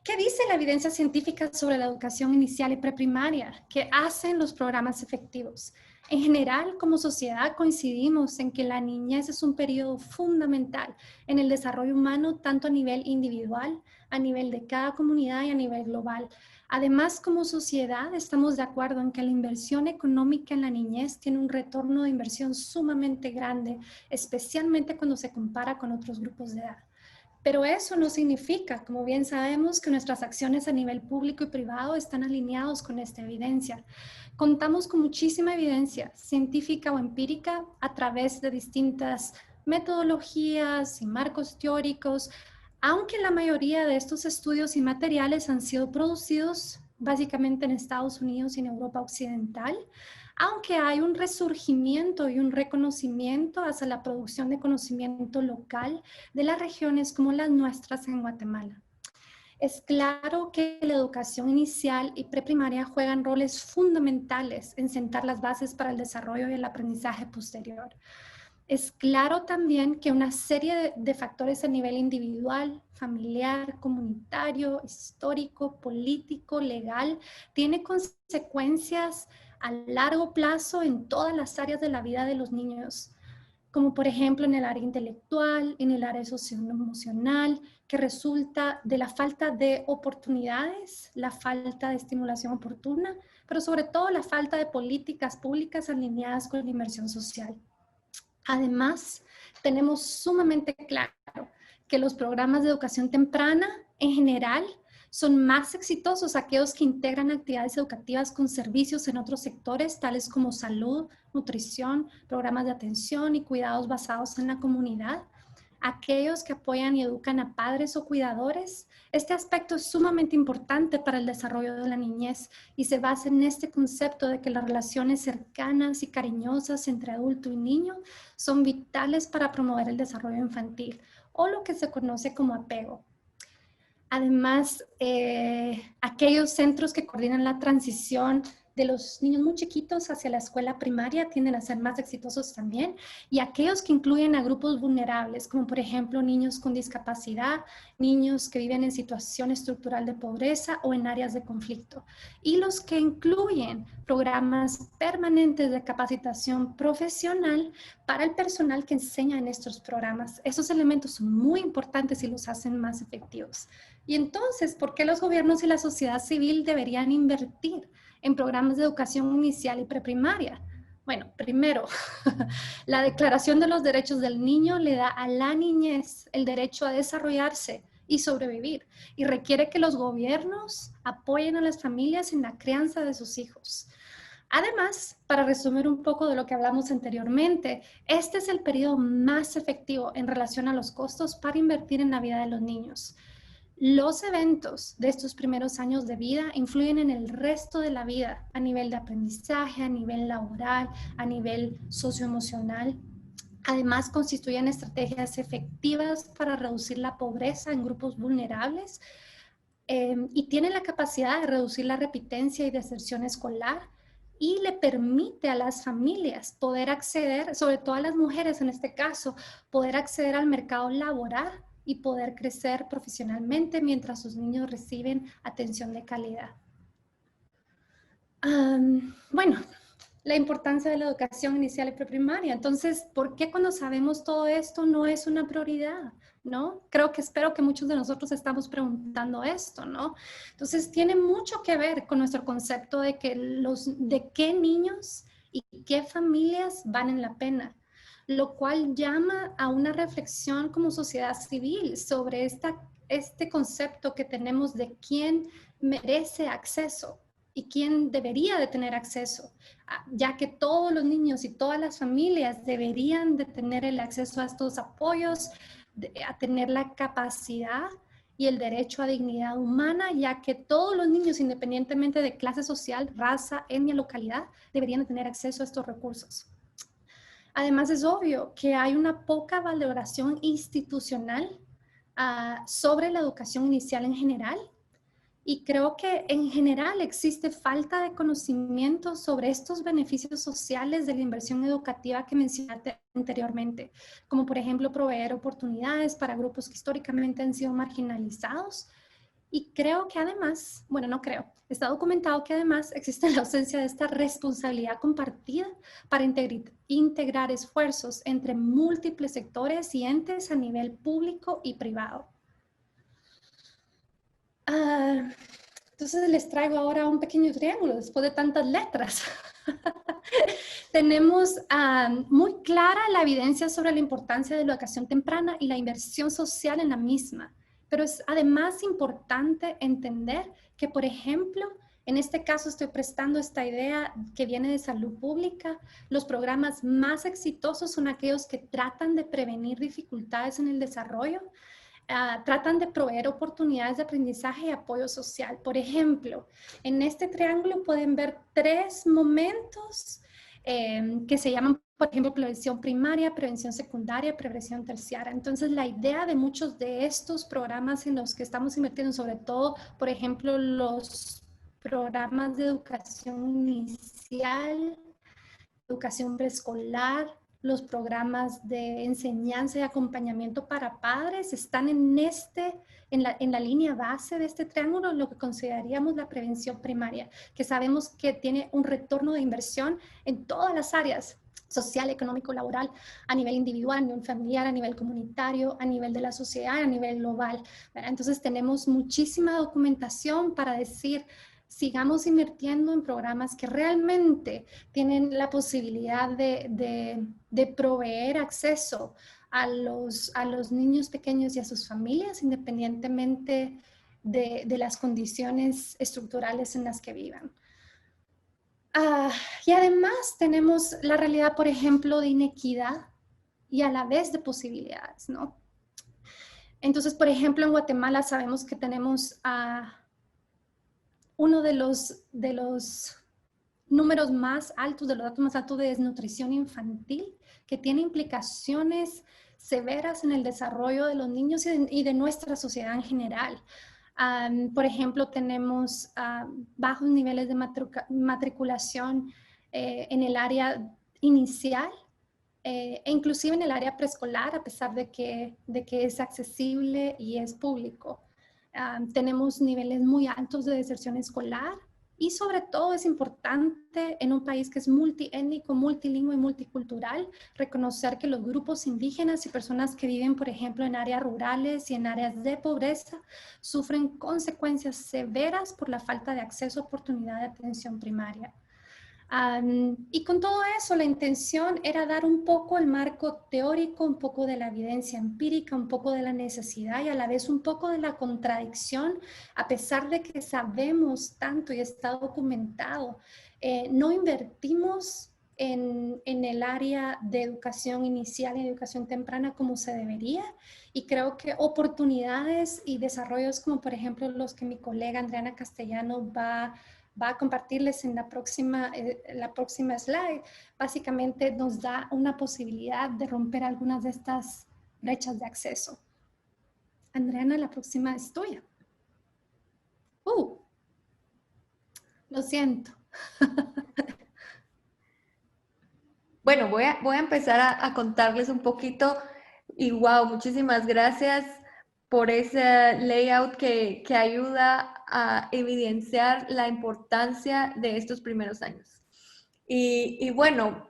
¿Qué dice la evidencia científica sobre la educación inicial y preprimaria? ¿Qué hacen los programas efectivos? En general, como sociedad, coincidimos en que la niñez es un periodo fundamental en el desarrollo humano, tanto a nivel individual, a nivel de cada comunidad y a nivel global. Además, como sociedad, estamos de acuerdo en que la inversión económica en la niñez tiene un retorno de inversión sumamente grande, especialmente cuando se compara con otros grupos de edad. Pero eso no significa, como bien sabemos, que nuestras acciones a nivel público y privado están alineados con esta evidencia. Contamos con muchísima evidencia científica o empírica a través de distintas metodologías y marcos teóricos, aunque la mayoría de estos estudios y materiales han sido producidos básicamente en Estados Unidos y en Europa Occidental, aunque hay un resurgimiento y un reconocimiento hacia la producción de conocimiento local de las regiones como las nuestras en Guatemala. Es claro que la educación inicial y preprimaria juegan roles fundamentales en sentar las bases para el desarrollo y el aprendizaje posterior. Es claro también que una serie de factores a nivel individual, familiar, comunitario, histórico, político, legal, tiene consecuencias a largo plazo en todas las áreas de la vida de los niños, como por ejemplo en el área intelectual, en el área socioemocional, que resulta de la falta de oportunidades, la falta de estimulación oportuna, pero sobre todo la falta de políticas públicas alineadas con la inversión social. Además, tenemos sumamente claro que los programas de educación temprana, en general, son más exitosos aquellos que integran actividades educativas con servicios en otros sectores, tales como salud, nutrición, programas de atención y cuidados basados en la comunidad. Aquellos que apoyan y educan a padres o cuidadores. Este aspecto es sumamente importante para el desarrollo de la niñez y se basa en este concepto de que las relaciones cercanas y cariñosas entre adulto y niño son vitales para promover el desarrollo infantil o lo que se conoce como apego. Además, aquellos centros que coordinan la transición de los niños muy chiquitos hacia la escuela primaria tienden a ser más exitosos también, y aquellos que incluyen a grupos vulnerables, como por ejemplo niños con discapacidad, niños que viven en situación estructural de pobreza o en áreas de conflicto, y los que incluyen programas permanentes de capacitación profesional para el personal que enseña en estos programas. Esos elementos son muy importantes y los hacen más efectivos. Y entonces, ¿por qué los gobiernos y la sociedad civil deberían invertir en programas de educación inicial y preprimaria? Bueno, primero, la Declaración de los Derechos del Niño le da a la niñez el derecho a desarrollarse y sobrevivir, y requiere que los gobiernos apoyen a las familias en la crianza de sus hijos. Además, para resumir un poco de lo que hablamos anteriormente, este es el periodo más efectivo en relación a los costos para invertir en la vida de los niños. Los eventos de estos primeros años de vida influyen en el resto de la vida, a nivel de aprendizaje, a nivel laboral, a nivel socioemocional. Además, constituyen estrategias efectivas para reducir la pobreza en grupos vulnerables y tienen la capacidad de reducir la repitencia y deserción escolar, y le permite a las familias poder acceder, sobre todo a las mujeres en este caso, poder acceder al mercado laboral y poder crecer profesionalmente mientras sus niños reciben atención de calidad. Bueno, la importancia de la educación inicial y preprimaria. Entonces, ¿por qué cuando sabemos todo esto no es una prioridad? ¿No? Espero que muchos de nosotros estamos preguntando esto, ¿no? Entonces, tiene mucho que ver con nuestro concepto de qué niños y qué familias valen la pena, lo cual llama a una reflexión como sociedad civil sobre este concepto que tenemos de quién merece acceso y quién debería de tener acceso, ya que todos los niños y todas las familias deberían de tener el acceso a estos apoyos, a tener la capacidad y el derecho a dignidad humana, ya que todos los niños, independientemente de clase social, raza, etnia, localidad, deberían de tener acceso a estos recursos. Además, es obvio que hay una poca valoración institucional sobre la educación inicial en general, y creo que en general existe falta de conocimiento sobre estos beneficios sociales de la inversión educativa que mencionaste anteriormente, como por ejemplo proveer oportunidades para grupos que históricamente han sido marginalizados Y creo que además, bueno, no creo, está documentado que además existe la ausencia de esta responsabilidad compartida para integrar esfuerzos entre múltiples sectores y entes a nivel público y privado. Entonces les traigo ahora un pequeño triángulo después de tantas letras. Tenemos muy clara la evidencia sobre la importancia de la educación temprana y la inversión social en la misma. Pero es además importante entender que, por ejemplo, en este caso estoy prestando esta idea que viene de salud pública. Los programas más exitosos son aquellos que tratan de prevenir dificultades en el desarrollo, tratan de proveer oportunidades de aprendizaje y apoyo social. Por ejemplo, en este triángulo pueden ver 3 momentos que se llaman, por ejemplo, prevención primaria, prevención secundaria, prevención terciaria. Entonces, la idea de muchos de estos programas en los que estamos invirtiendo, sobre todo, por ejemplo, los programas de educación inicial, educación preescolar, los programas de enseñanza y acompañamiento para padres están en la línea base de este triángulo, lo que consideraríamos la prevención primaria, que sabemos que tiene un retorno de inversión en todas las áreas: social, económico, laboral, a nivel individual, a nivel familiar, a nivel comunitario, a nivel de la sociedad, a nivel global, ¿verdad? Entonces tenemos muchísima documentación para decir, sigamos invirtiendo en programas que realmente tienen la posibilidad de proveer acceso a los niños pequeños y a sus familias, independientemente de las condiciones estructurales en las que vivan. Y además tenemos la realidad, por ejemplo, de inequidad y a la vez de posibilidades, ¿no? Entonces, por ejemplo, en Guatemala sabemos que tenemos uno de los números más altos, de los datos más altos de desnutrición infantil, que tiene implicaciones severas en el desarrollo de los niños y de nuestra sociedad en general. Por ejemplo, tenemos bajos niveles de matriculación en el área inicial, e inclusive en el área preescolar, a pesar de que es accesible y es público. Tenemos niveles muy altos de deserción escolar y sobre todo es importante en un país que es multiétnico, multilingüe y multicultural reconocer que los grupos indígenas y personas que viven, por ejemplo, en áreas rurales y en áreas de pobreza sufren consecuencias severas por la falta de acceso a oportunidad de atención primaria. Y con todo eso, la intención era dar un poco el marco teórico, un poco de la evidencia empírica, un poco de la necesidad y a la vez un poco de la contradicción, a pesar de que sabemos tanto y está documentado. No invertimos en el área de educación inicial y educación temprana como se debería, y creo que oportunidades y desarrollos como por ejemplo los que mi colega Andreana Castellano va a compartirles en la próxima slide, básicamente nos da una posibilidad de romper algunas de estas brechas de acceso. Andreana, la próxima es tuya. Lo siento. Bueno, voy a empezar a contarles un poquito y wow, muchísimas gracias por ese layout que ayuda a evidenciar la importancia de estos primeros años. Y bueno,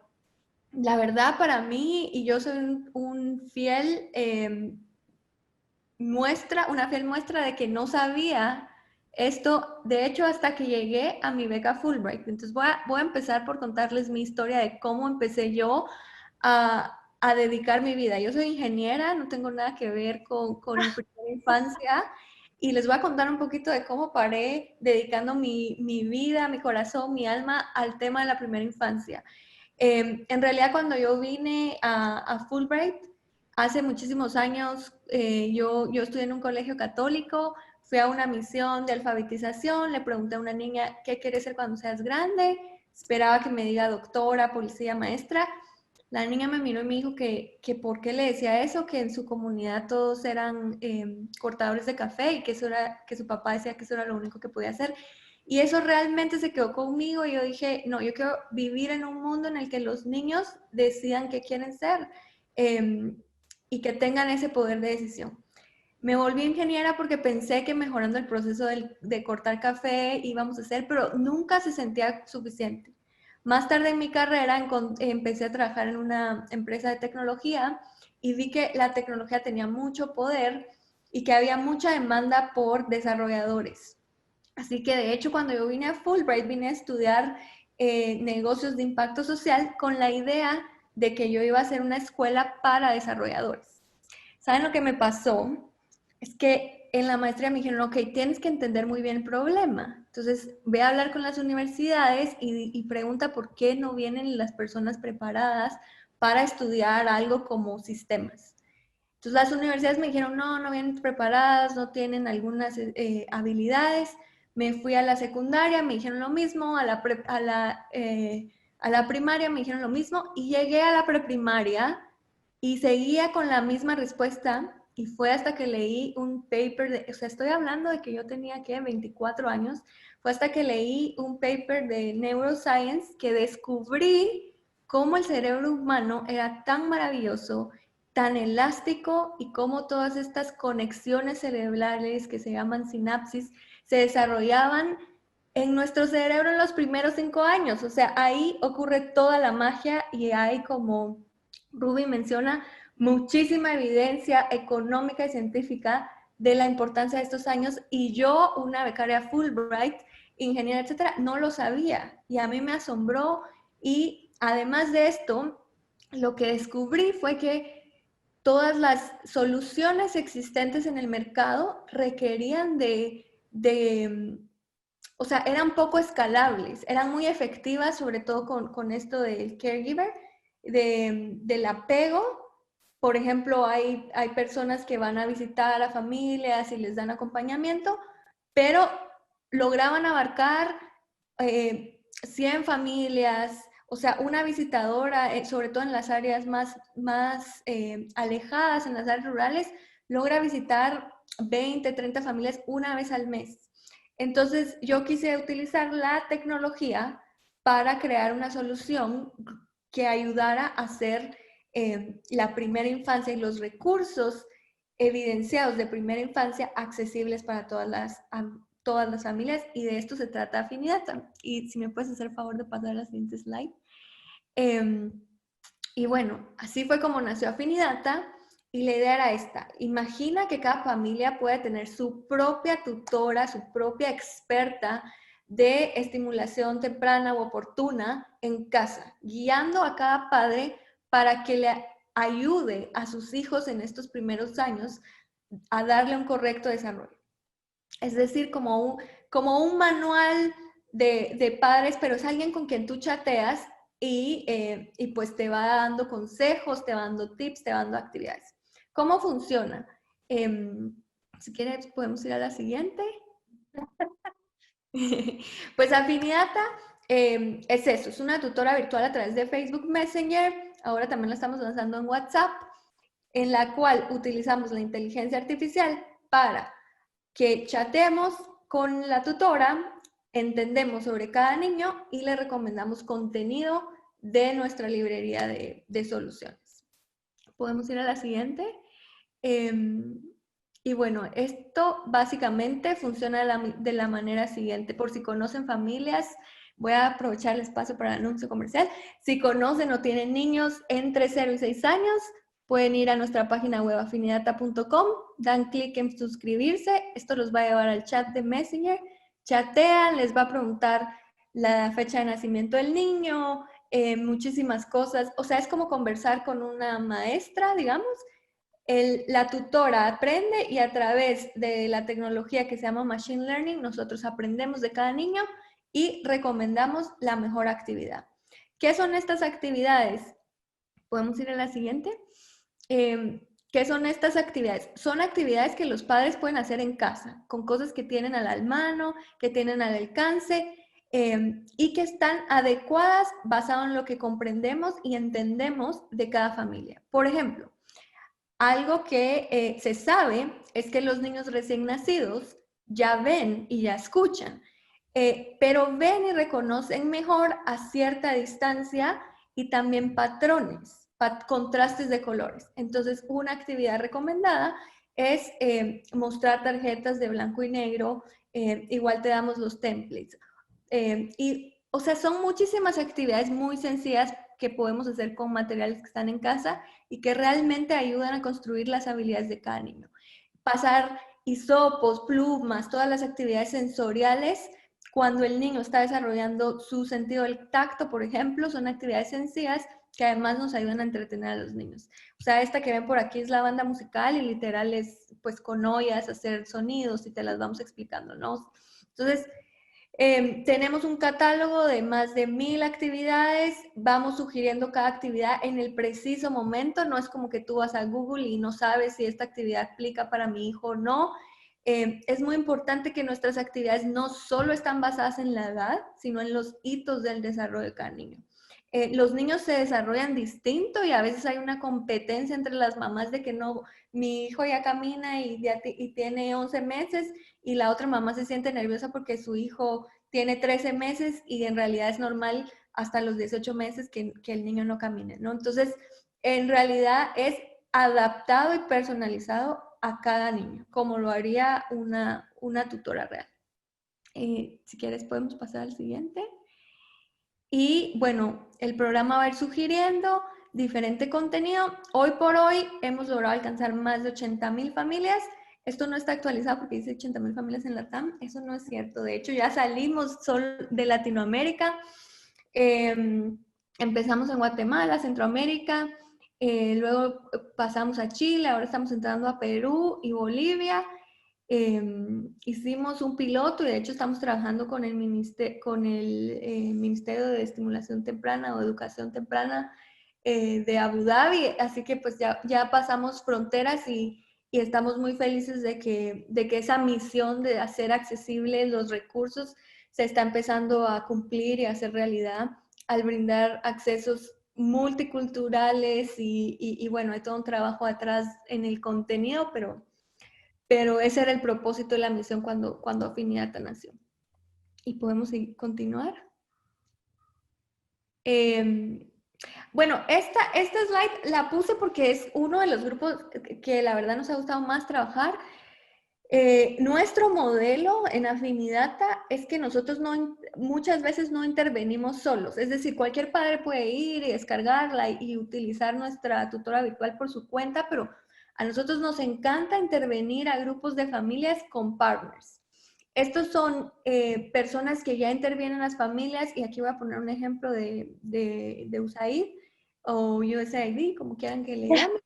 la verdad para mí, y yo soy una fiel muestra de que no sabía esto, de hecho, hasta que llegué a mi beca Fulbright. Entonces voy a empezar por contarles mi historia de cómo empecé yo a dedicar mi vida. Yo soy ingeniera, no tengo nada que ver con primera infancia, y les voy a contar un poquito de cómo paré dedicando mi vida, mi corazón, mi alma al tema de la primera infancia. En realidad, cuando yo vine a Fulbright, hace muchísimos años, yo estudié en un colegio católico, fui a una misión de alfabetización, le pregunté a una niña, ¿qué quieres ser cuando seas grande? Esperaba que me diga doctora, policía, maestra. La niña me miró y me dijo que por qué le decía eso, que en su comunidad todos eran cortadores de café y que su papá decía que eso era lo único que podía hacer. Y eso realmente se quedó conmigo y yo dije, no, yo quiero vivir en un mundo en el que los niños decidan qué quieren ser y que tengan ese poder de decisión. Me volví ingeniera porque pensé que mejorando el proceso de cortar café íbamos a hacer, pero nunca se sentía suficiente. Más tarde en mi carrera empecé a trabajar en una empresa de tecnología y vi que la tecnología tenía mucho poder y que había mucha demanda por desarrolladores. Así que de hecho cuando yo vine a Fulbright vine a estudiar negocios de impacto social con la idea de que yo iba a hacer una escuela para desarrolladores. ¿Saben lo que me pasó? Es que en la maestría me dijeron, ok, tienes que entender muy bien el problema. Entonces, ve a hablar con las universidades y pregunta por qué no vienen las personas preparadas para estudiar algo como sistemas. Entonces, las universidades me dijeron, no, no vienen preparadas, no tienen algunas habilidades. Me fui a la secundaria, me dijeron lo mismo, a la primaria me dijeron lo mismo, y llegué a la preprimaria y seguía con la misma respuesta. Y fue hasta que leí un paper, o sea, estoy hablando de que yo tenía, ¿qué? 24 años. Fue hasta que leí un paper de neuroscience que descubrí cómo el cerebro humano era tan maravilloso, tan elástico, y cómo todas estas conexiones cerebrales que se llaman sinapsis se desarrollaban en nuestro cerebro en los primeros 5 años. O sea, ahí ocurre toda la magia y hay, como Ruby menciona, muchísima evidencia económica y científica de la importancia de estos años, y yo, una becaria Fulbright, ingeniera, etcétera, no lo sabía y a mí me asombró. Y además de esto, lo que descubrí fue que todas las soluciones existentes en el mercado requerían o sea, eran poco escalables, eran muy efectivas, sobre todo con esto del caregiver, del apego. Por ejemplo, hay personas que van a visitar a familias y les dan acompañamiento, pero lograban abarcar 100 familias, o sea, una visitadora, sobre todo en las áreas más alejadas, en las áreas rurales, logra visitar 20, 30 familias una vez al mes. Entonces, yo quise utilizar la tecnología para crear una solución que ayudara a hacer la primera infancia y los recursos evidenciados de primera infancia accesibles para todas las familias, y de esto se trata Afinidata. Y si me puedes hacer el favor de pasar a la siguiente slide. Y bueno, así fue como nació Afinidata, y la idea era esta: imagina que cada familia puede tener su propia tutora, su propia experta de estimulación temprana u oportuna en casa, guiando a cada padre para que le ayude a sus hijos en estos primeros años a darle un correcto desarrollo. Es decir, como un manual de padres, pero es alguien con quien tú chateas y pues te va dando consejos, te va dando tips, te va dando actividades. ¿Cómo funciona? Si quieres, podemos ir a la siguiente. Pues Afinidata es eso, es una tutora virtual a través de Facebook Messenger. Ahora también la estamos lanzando en WhatsApp, en la cual utilizamos la inteligencia artificial para que chatemos con la tutora, entendemos sobre cada niño y le recomendamos contenido de nuestra librería de soluciones. Podemos ir a la siguiente. Y bueno, esto básicamente funciona de la manera siguiente. Por si conocen familias, voy a aprovechar el espacio para el anuncio comercial. Si conocen o tienen niños entre 0 y 6 años, pueden ir a nuestra página web afinidata.com, dan clic en suscribirse, esto los va a llevar al chat de Messenger, chatean, les va a preguntar la fecha de nacimiento del niño, muchísimas cosas. O sea, es como conversar con una maestra, digamos. La tutora aprende, y a través de la tecnología que se llama Machine Learning, nosotros aprendemos de cada niño y recomendamos la mejor actividad. ¿Qué son estas actividades? ¿Podemos ir a la siguiente? ¿Qué son estas actividades? Son actividades que los padres pueden hacer en casa, con cosas que tienen a la mano, que tienen al alcance, y que están adecuadas basado en lo que comprendemos y entendemos de cada familia. Por ejemplo, algo que se sabe es que los niños recién nacidos ya ven y ya escuchan, pero ven y reconocen mejor a cierta distancia y también patrones, contrastes de colores. Entonces, una actividad recomendada es mostrar tarjetas de blanco y negro, igual te damos los templates. O sea, son muchísimas actividades muy sencillas que podemos hacer con materiales que están en casa y que realmente ayudan a construir las habilidades de cada niño. Pasar hisopos, plumas, todas las actividades sensoriales, cuando el niño está desarrollando su sentido del tacto, por ejemplo, son actividades sencillas que además nos ayudan a entretener a los niños. O sea, esta que ven por aquí es la banda musical y literal es pues con ollas hacer sonidos y te las vamos explicando, ¿no? Entonces, tenemos un catálogo de más de 1000 actividades, vamos sugiriendo cada actividad en el preciso momento, no es como que tú vas a Google y no sabes si esta actividad aplica para mi hijo o no. Es muy importante que nuestras actividades no solo están basadas en la edad, sino en los hitos del desarrollo de cada niño. Los niños se desarrollan distinto y a veces hay una competencia entre las mamás de que no, mi hijo ya camina y tiene 11 meses y la otra mamá se siente nerviosa porque su hijo tiene 13 meses y en realidad es normal hasta los 18 meses que el niño no camine, ¿no? Entonces, en realidad es adaptado y personalizado a cada niño, como lo haría una tutora real. Si quieres podemos pasar al siguiente. Y bueno, el programa va a ir sugiriendo diferente contenido. Hoy por hoy hemos logrado alcanzar más de 80,000 familias. Esto no está actualizado porque dice 80,000 familias en la TAM. Eso no es cierto. De hecho, ya salimos solo de Latinoamérica. Empezamos en Guatemala, Centroamérica. Luego pasamos a Chile. Ahora estamos entrando a Perú y Bolivia. Hicimos un piloto y de hecho estamos trabajando con el Ministerio de Estimulación Temprana o Educación Temprana de Abu Dhabi, así que pues ya pasamos fronteras y estamos muy felices de que esa misión de hacer accesibles los recursos se está empezando a cumplir y a hacer realidad al brindar accesos multiculturales y bueno, hay todo un trabajo atrás en el contenido, pero ese era el propósito de la misión cuando Afinidad nació. Y podemos continuar. Bueno, esta slide la puse porque es uno de los grupos que la verdad nos ha gustado más trabajar. Nuestro modelo en Afinidata es que nosotros muchas veces no intervenimos solos. Es decir, cualquier padre puede ir y descargarla y utilizar nuestra tutora virtual por su cuenta, pero a nosotros nos encanta intervenir a grupos de familias con partners. Estos son personas que ya intervienen en las familias, y aquí voy a poner un ejemplo de USAID o USAID, como quieran que le llamen,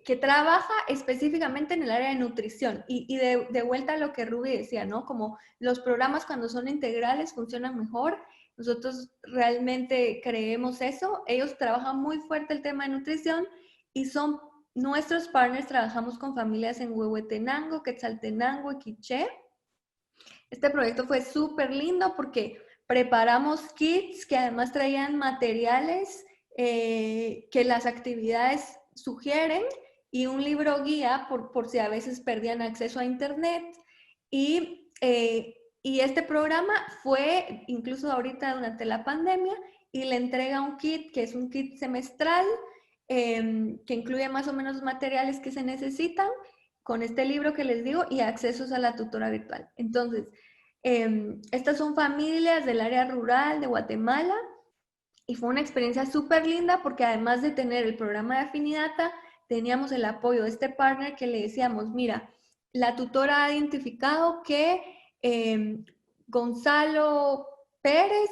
que trabaja específicamente en el área de nutrición. Y de vuelta a lo que Ruby decía, ¿no? Como los programas cuando son integrales funcionan mejor. Nosotros realmente creemos eso. Ellos trabajan muy fuerte el tema de nutrición y son nuestros partners. Trabajamos con familias en Huehuetenango, Quetzaltenango y Quiché. Este proyecto fue súper lindo porque preparamos kits que además traían materiales que las actividades sugieren y un libro guía por si a veces perdían acceso a internet. Y este programa fue incluso ahorita durante la pandemia y le entrega un kit que es un kit semestral que incluye más o menos los materiales que se necesitan con este libro que les digo y accesos a la tutora virtual. Entonces, estas son familias del área rural de Guatemala y fue una experiencia súper linda porque además de tener el programa de Afinidata, teníamos el apoyo de este partner que le decíamos, mira, la tutora ha identificado que Gonzalo Pérez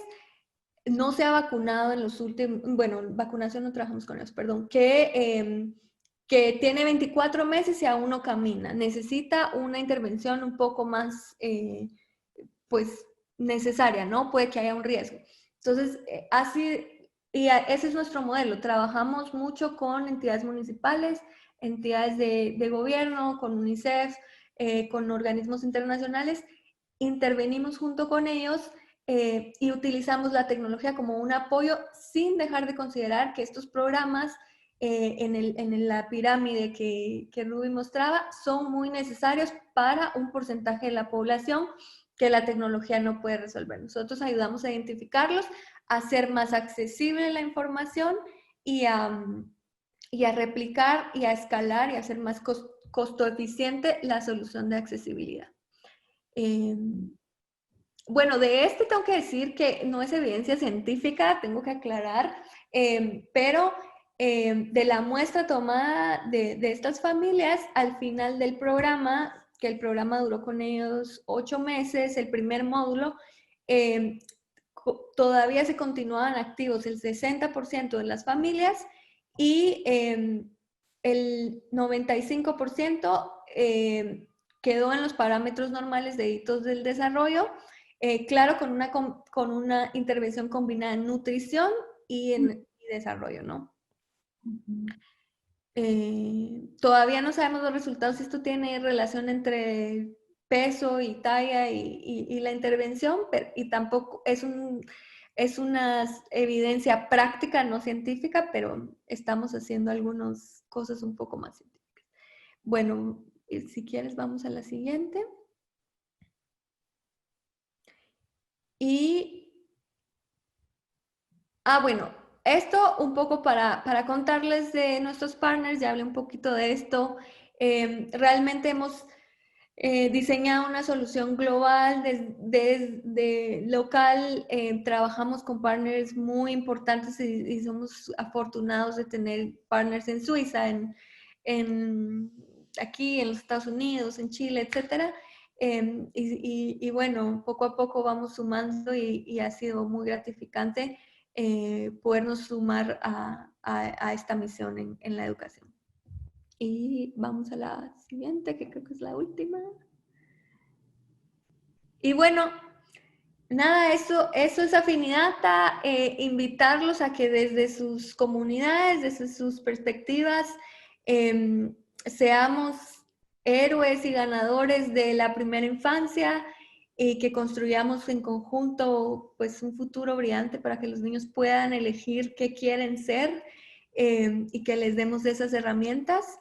no se ha vacunado en los últimos, bueno, vacunación no trabajamos con ellos, perdón, que tiene 24 meses y aún no camina. Necesita una intervención un poco más, pues, necesaria, ¿no? Puede que haya un riesgo. Entonces, ese es nuestro modelo. Trabajamos mucho con entidades municipales, entidades de gobierno, con UNICEF, con organismos internacionales. Intervenimos junto con ellos y utilizamos la tecnología como un apoyo sin dejar de considerar que estos programas en la pirámide que Ruby mostraba son muy necesarios para un porcentaje de la población que la tecnología no puede resolver. Nosotros ayudamos a identificarlos, a hacer más accesible la información y a y a replicar y a escalar y a hacer más costo eficiente la solución de accesibilidad. Bueno, de este tengo que decir que no es evidencia científica, tengo que aclarar, pero de la muestra tomada de estas familias, al final del programa, que el programa duró con ellos 8 meses, el primer módulo, todavía se continuaban activos el 60% de las familias y el 95% quedó en los parámetros normales de hitos del desarrollo, claro, con una intervención combinada en nutrición y en desarrollo, ¿no? Todavía no sabemos los resultados, si esto tiene relación entre peso y talla y la intervención, y tampoco es una evidencia práctica, no científica, pero estamos haciendo algunas cosas un poco más científicas. Bueno, si quieres vamos a la siguiente. Bueno, esto un poco para contarles de nuestros partners, ya hablé un poquito de esto. Realmente hemos diseñado una solución global desde local. Trabajamos con partners muy importantes y somos afortunados de tener partners en Suiza, aquí en los Estados Unidos, en Chile, etcétera. Y bueno, poco a poco vamos sumando y ha sido muy gratificante podernos sumar a esta misión en la educación. Y vamos a la siguiente, que creo que es la última. Y bueno, nada, eso es Afinidata. Invitarlos a que desde sus comunidades, desde sus perspectivas, seamos héroes y ganadores de la primera infancia y que construyamos en conjunto pues un futuro brillante para que los niños puedan elegir qué quieren ser, y que les demos esas herramientas.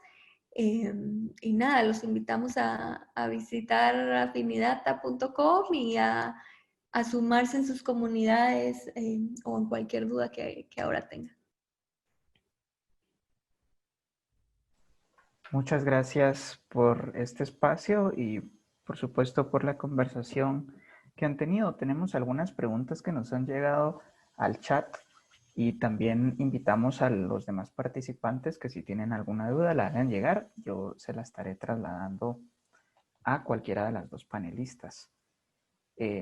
Y nada, los invitamos a visitar afinidata.com y a sumarse en sus comunidades, o en cualquier duda que ahora tengan. Muchas gracias por este espacio y por supuesto por la conversación que han tenido. Tenemos algunas preguntas que nos han llegado al chat y también invitamos a los demás participantes que si tienen alguna duda la hagan llegar. Yo se la estaré trasladando a cualquiera de las dos panelistas.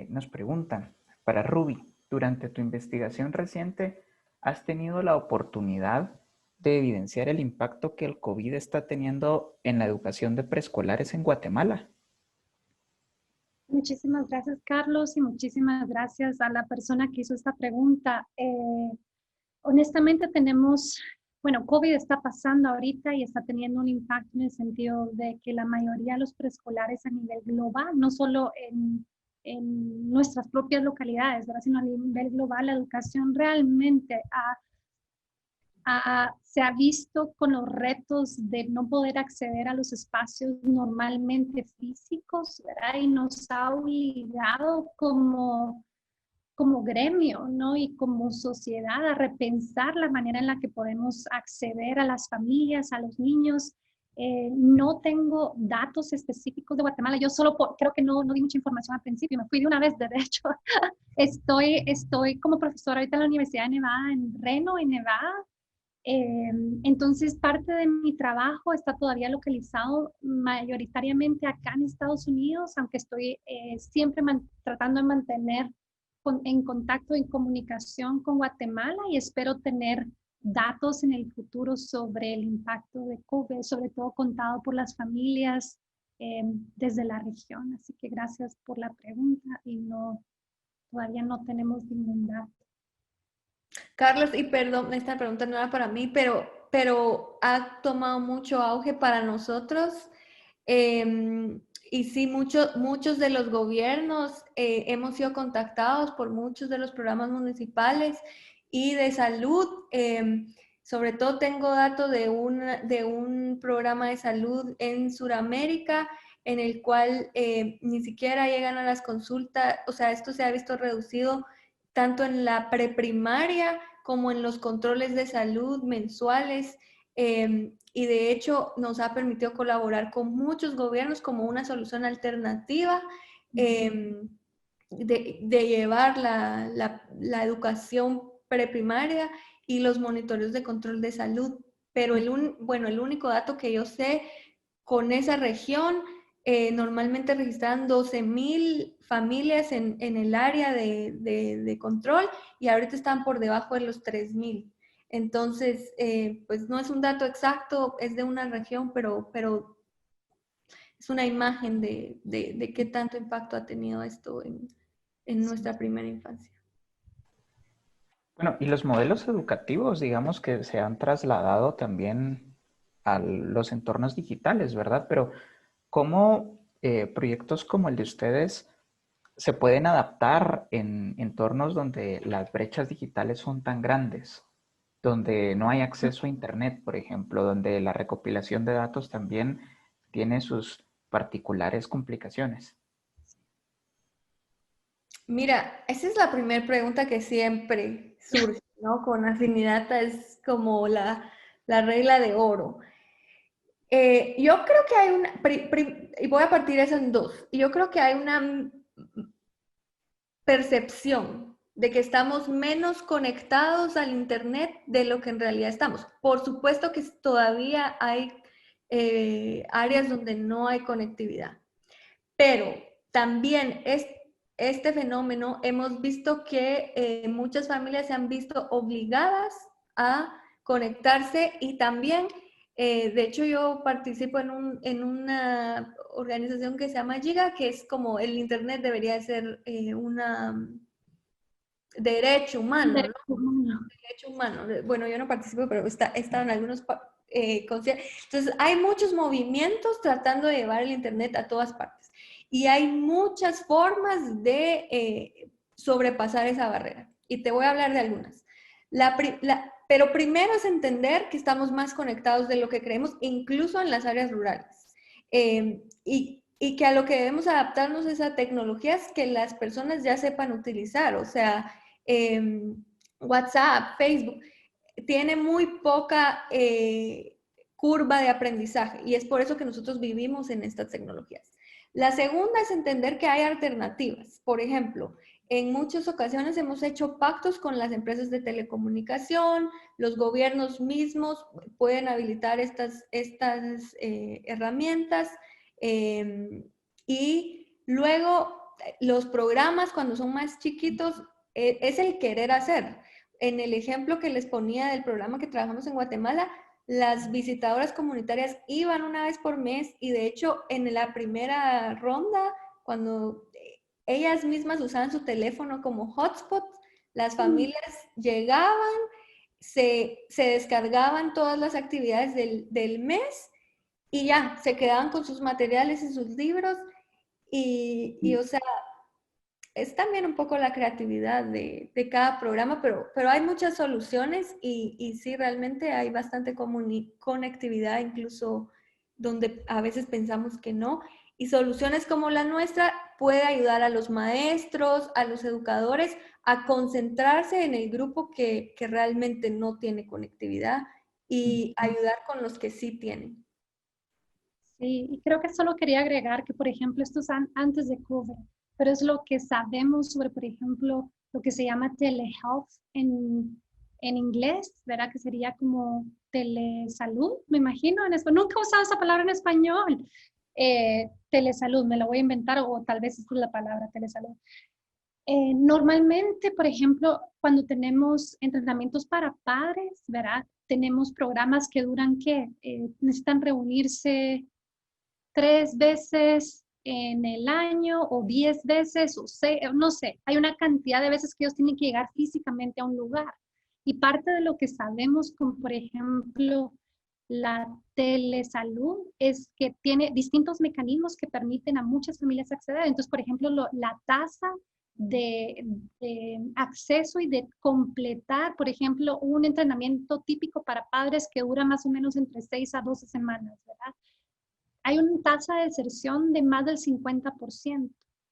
Nos preguntan, para Ruby, durante tu investigación reciente, ¿has tenido la oportunidad de evidenciar el impacto que el COVID está teniendo en la educación de preescolares en Guatemala? Muchísimas gracias, Carlos, y muchísimas gracias a la persona que hizo esta pregunta. Honestamente COVID está pasando ahorita y está teniendo un impacto en el sentido de que la mayoría de los preescolares a nivel global, no solo en nuestras propias localidades, ¿verdad?, sino a nivel global, la educación realmente se ha visto con los retos de no poder acceder a los espacios normalmente físicos, ¿verdad? Y nos ha obligado como gremio, ¿no?, y como sociedad a repensar la manera en la que podemos acceder a las familias, a los niños. No tengo datos específicos de Guatemala. Yo solo creo que no di mucha información al principio. Me fui de una vez, de hecho. Estoy como profesora ahorita en la Universidad de Nevada, en Reno, en Nevada. Entonces, parte de mi trabajo está todavía localizado mayoritariamente acá en Estados Unidos, aunque estoy siempre tratando de mantener en contacto, en comunicación con Guatemala, y espero tener datos en el futuro sobre el impacto de COVID, sobre todo contado por las familias desde la región. Así que gracias por la pregunta y todavía no tenemos ningún dato. Carlos, y perdón, esta pregunta no era para mí, pero ha tomado mucho auge para nosotros. Y sí, muchos de los gobiernos hemos sido contactados por muchos de los programas municipales y de salud. Sobre todo tengo datos de un programa de salud en Sudamérica en el cual ni siquiera llegan a las consultas. O sea, esto se ha visto reducido tanto en la preprimaria como en los controles de salud mensuales. y de hecho nos ha permitido colaborar con muchos gobiernos como una solución alternativa de llevar la educación preprimaria y los monitoreos de control de salud. Pero el único dato que yo sé con esa región, normalmente registraban 12,000 familias en el área de control y ahorita están por debajo de los 3,000. Entonces, pues no es un dato exacto, es de una región, pero es una imagen de qué tanto impacto ha tenido esto en nuestra primera infancia. Bueno, y los modelos educativos, digamos que se han trasladado también a los entornos digitales, ¿verdad? Pero ¿cómo proyectos como el de ustedes se pueden adaptar en entornos donde las brechas digitales son tan grandes, donde no hay acceso a Internet, por ejemplo, donde la recopilación de datos también tiene sus particulares complicaciones? Mira, esa es la primera pregunta que siempre surge, ¿no? Con Afinidad es como la regla de oro. Yo creo que hay una, y voy a partir eso en dos. Yo creo que hay una percepción de que estamos menos conectados al Internet de lo que en realidad estamos. Por supuesto que todavía hay áreas donde no hay conectividad, pero también este fenómeno hemos visto que muchas familias se han visto obligadas a conectarse y también, de hecho yo participo en una organización que se llama Giga, que es como el Internet debería ser una derecho humano, ¿no? Derecho humano. Bueno, yo no participo, pero he estado en algunos conciertos. Entonces, hay muchos movimientos tratando de llevar el Internet a todas partes. Y hay muchas formas de sobrepasar esa barrera. Y te voy a hablar de algunas. Pero primero es entender que estamos más conectados de lo que creemos, incluso en las áreas rurales. Y que a lo que debemos adaptarnos es a tecnologías que las personas ya sepan utilizar. O sea, WhatsApp, Facebook, tiene muy poca curva de aprendizaje y es por eso que nosotros vivimos en estas tecnologías. La segunda es entender que hay alternativas. Por ejemplo, en muchas ocasiones hemos hecho pactos con las empresas de telecomunicación, los gobiernos mismos pueden habilitar estas herramientas y luego los programas cuando son más chiquitos es el querer hacer. En el ejemplo que les ponía del programa que trabajamos en Guatemala, las visitadoras comunitarias iban una vez por mes y de hecho en la primera ronda, cuando ellas mismas usaban su teléfono como hotspot, las familias llegaban, se descargaban todas las actividades del mes y ya, se quedaban con sus materiales y sus libros y o sea, es también un poco la creatividad de cada programa, pero hay muchas soluciones y sí, realmente hay bastante conectividad, incluso donde a veces pensamos que no. Y soluciones como la nuestra puede ayudar a los maestros, a los educadores a concentrarse en el grupo que realmente no tiene conectividad y ayudar con los que sí tienen. Sí, y creo que solo quería agregar que, por ejemplo, esto es antes de COVID, pero es lo que sabemos sobre, por ejemplo, lo que se llama telehealth en inglés, ¿verdad? Que sería como telesalud, me imagino. Nunca he usado esa palabra en español. Telesalud, me la voy a inventar o tal vez esta es la palabra, telesalud. Normalmente, por ejemplo, cuando tenemos entrenamientos para padres, ¿verdad? Tenemos programas que duran, ¿qué? Necesitan reunirse 3 veces en el año o 10 veces o 6, no sé, hay una cantidad de veces que ellos tienen que llegar físicamente a un lugar. Y parte de lo que sabemos, como por ejemplo la telesalud, es que tiene distintos mecanismos que permiten a muchas familias acceder. Entonces, por ejemplo, la tasa de acceso y de completar, por ejemplo, un entrenamiento típico para padres que dura más o menos entre 6 a 12 semanas, ¿verdad? Hay una tasa de deserción de más del 50%.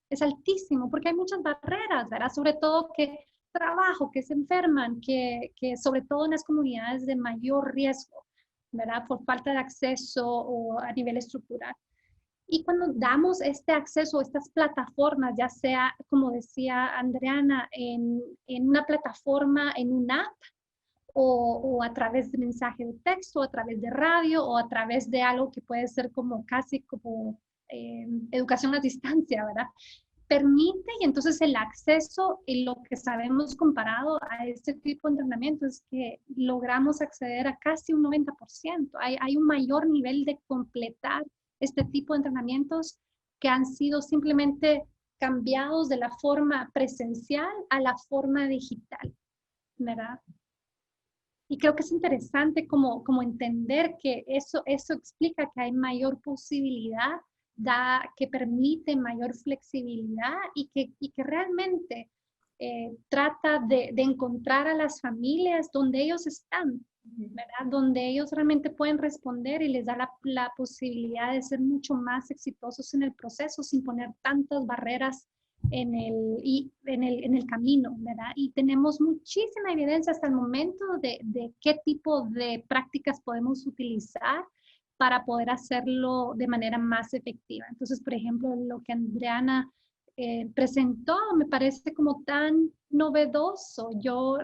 Es altísimo porque hay muchas barreras, ¿verdad? Sobre todo que trabajo, que se enferman, que sobre todo en las comunidades de mayor riesgo. ¿verdad? Por falta de acceso o a nivel estructural. Y cuando damos este acceso a estas plataformas, ya sea, como decía Andreana, en una plataforma, en una app, o a través de mensaje de texto, a través de radio, o a través de algo que puede ser como casi como educación a distancia, ¿verdad? Permite, y entonces el acceso y lo que sabemos comparado a este tipo de entrenamiento es que logramos acceder a casi un 90%. Hay un mayor nivel de completar este tipo de entrenamientos que han sido simplemente cambiados de la forma presencial a la forma digital, ¿verdad? Y creo que es interesante como entender que eso explica que hay mayor posibilidad, que permite mayor flexibilidad y que realmente trata de encontrar a las familias donde ellos están, ¿verdad? Donde ellos realmente pueden responder y les da la posibilidad de ser mucho más exitosos en el proceso sin poner tantas barreras en el camino, ¿verdad? Y tenemos muchísima evidencia hasta el momento de qué tipo de prácticas podemos utilizar para poder hacerlo de manera más efectiva. Entonces, por ejemplo, lo que Andreana presentó me parece como tan novedoso.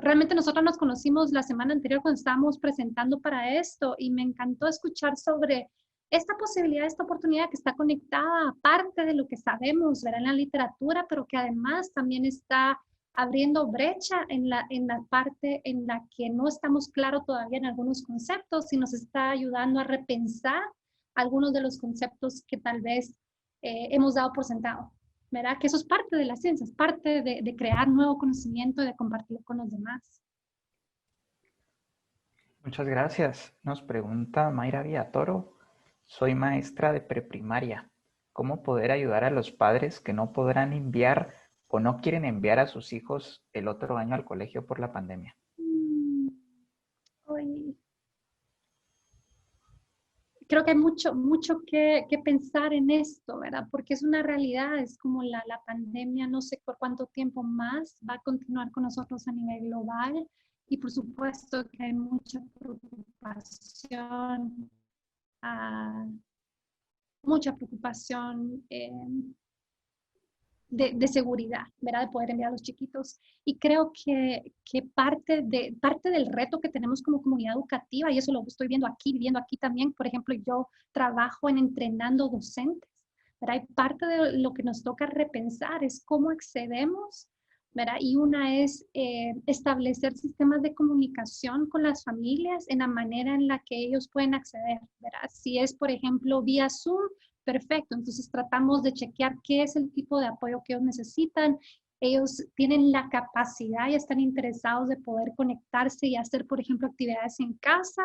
Realmente nosotros nos conocimos la semana anterior cuando estábamos presentando para esto y me encantó escuchar sobre esta posibilidad, esta oportunidad que está conectada aparte de lo que sabemos, ¿verdad? En la literatura, pero que además también está abriendo brecha en la parte en la que no estamos claros todavía en algunos conceptos y nos está ayudando a repensar algunos de los conceptos que tal vez hemos dado por sentado, ¿verdad? Que eso es parte de la ciencia, es parte de crear nuevo conocimiento y de compartirlo con los demás. Muchas gracias. Nos pregunta Mayra Villatoro. Soy maestra de preprimaria. ¿Cómo poder ayudar a los padres que no podrán enviar o no quieren enviar a sus hijos el otro año al colegio por la pandemia? Creo que hay mucho que pensar en esto, ¿verdad? Porque es una realidad, es como la pandemia, no sé por cuánto tiempo más va a continuar con nosotros a nivel global y por supuesto que hay mucha preocupación, uh, mucha preocupación de seguridad, ¿verdad? De poder enviar a los chiquitos. Y creo que parte del reto que tenemos como comunidad educativa, y eso lo estoy viendo aquí también, por ejemplo, yo trabajo en entrenando docentes, ¿verdad? Y parte de lo que nos toca repensar es cómo accedemos, ¿verdad? Y una es establecer sistemas de comunicación con las familias en la manera en la que ellos pueden acceder, ¿verdad? Si es, por ejemplo, vía Zoom, perfecto, entonces tratamos de chequear qué es el tipo de apoyo que ellos necesitan. Ellos tienen la capacidad y están interesados de poder conectarse y hacer, por ejemplo, actividades en casa,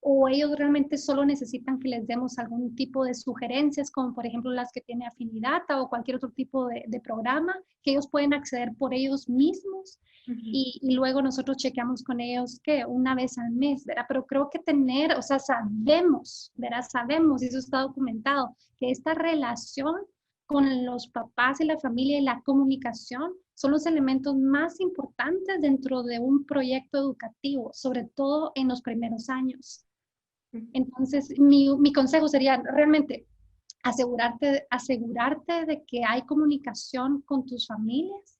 o ellos realmente solo necesitan que les demos algún tipo de sugerencias, como por ejemplo las que tiene Afinidad o cualquier otro tipo de programa, que ellos pueden acceder por ellos mismos. Y luego nosotros chequeamos con ellos que una vez al mes, ¿verdad? Pero creo que o sea, sabemos, ¿verdad? Sabemos, y eso está documentado, que esta relación con los papás y la familia y la comunicación son los elementos más importantes dentro de un proyecto educativo, sobre todo en los primeros años. Entonces, mi consejo sería realmente asegurarte de que hay comunicación con tus familias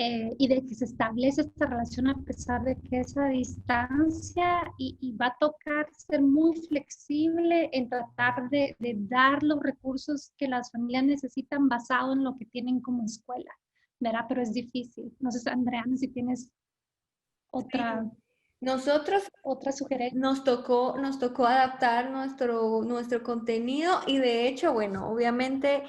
y de que se establece esta relación a pesar de que esa distancia y va a tocar ser muy flexible en tratar de dar los recursos que las familias necesitan basado en lo que tienen como escuela, ¿verdad? Pero es difícil. No sé, Andreana, si tienes otra... Sí. Nosotros otra sugerencia. nos tocó adaptar nuestro contenido y de hecho, bueno, obviamente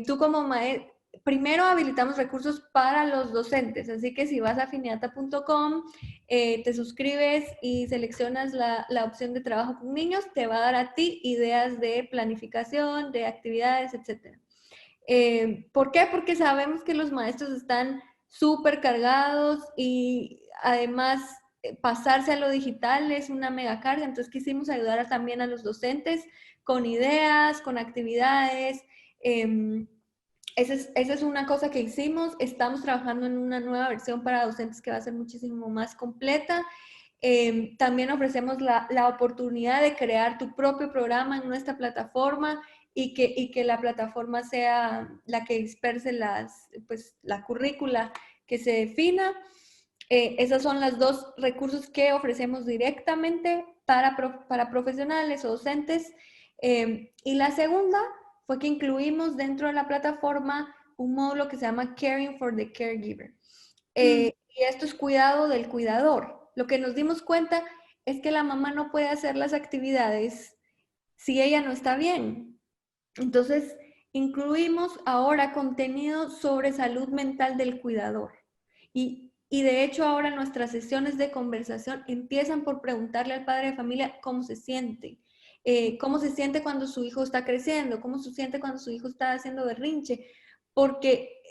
tú como maestra, primero habilitamos recursos para los docentes, así que si vas a afiniata.com, te suscribes y seleccionas la opción de trabajo con niños, te va a dar a ti ideas de planificación, de actividades, etc. ¿Por qué? Porque sabemos que los maestros están súper cargados y además pasarse a lo digital es una mega carga, entonces quisimos ayudar también a los docentes con ideas, con actividades. Esa es una cosa que hicimos. Estamos trabajando en una nueva versión para docentes que va a ser muchísimo más completa. También ofrecemos la oportunidad de crear tu propio programa en nuestra plataforma y que la plataforma sea la que disperse la currícula que se defina. Esos son los dos recursos que ofrecemos directamente para profesionales o docentes. Y la segunda fue que incluimos dentro de la plataforma un módulo que se llama Caring for the Caregiver. Y esto es cuidado del cuidador. Lo que nos dimos cuenta es que la mamá no puede hacer las actividades si ella no está bien. Entonces, incluimos ahora contenido sobre salud mental del cuidador. Y de hecho ahora nuestras sesiones de conversación empiezan por preguntarle al padre de familia cómo se siente cuando su hijo está creciendo, cómo se siente cuando su hijo está haciendo berrinche, porque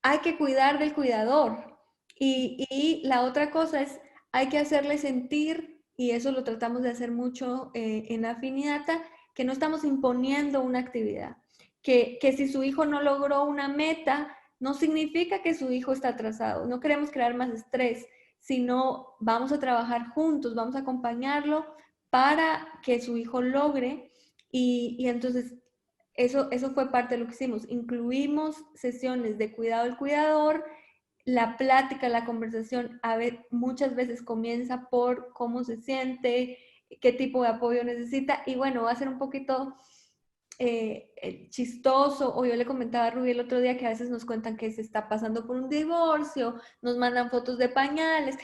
hay que cuidar del cuidador. Y la otra cosa es, hay que hacerle sentir, y eso lo tratamos de hacer mucho en Afinidata, que no estamos imponiendo una actividad, que si su hijo no logró una meta, no significa que su hijo está atrasado. No queremos crear más estrés, sino vamos a trabajar juntos, vamos a acompañarlo para que su hijo logre. Y entonces eso fue parte de lo que hicimos. Incluimos sesiones de cuidado del cuidador. La plática, la conversación, muchas veces comienza por cómo se siente, qué tipo de apoyo necesita. Y bueno, va a ser un poquito chistoso, o yo le comentaba a Rubí el otro día que a veces nos cuentan que se está pasando por un divorcio, nos mandan fotos de pañales,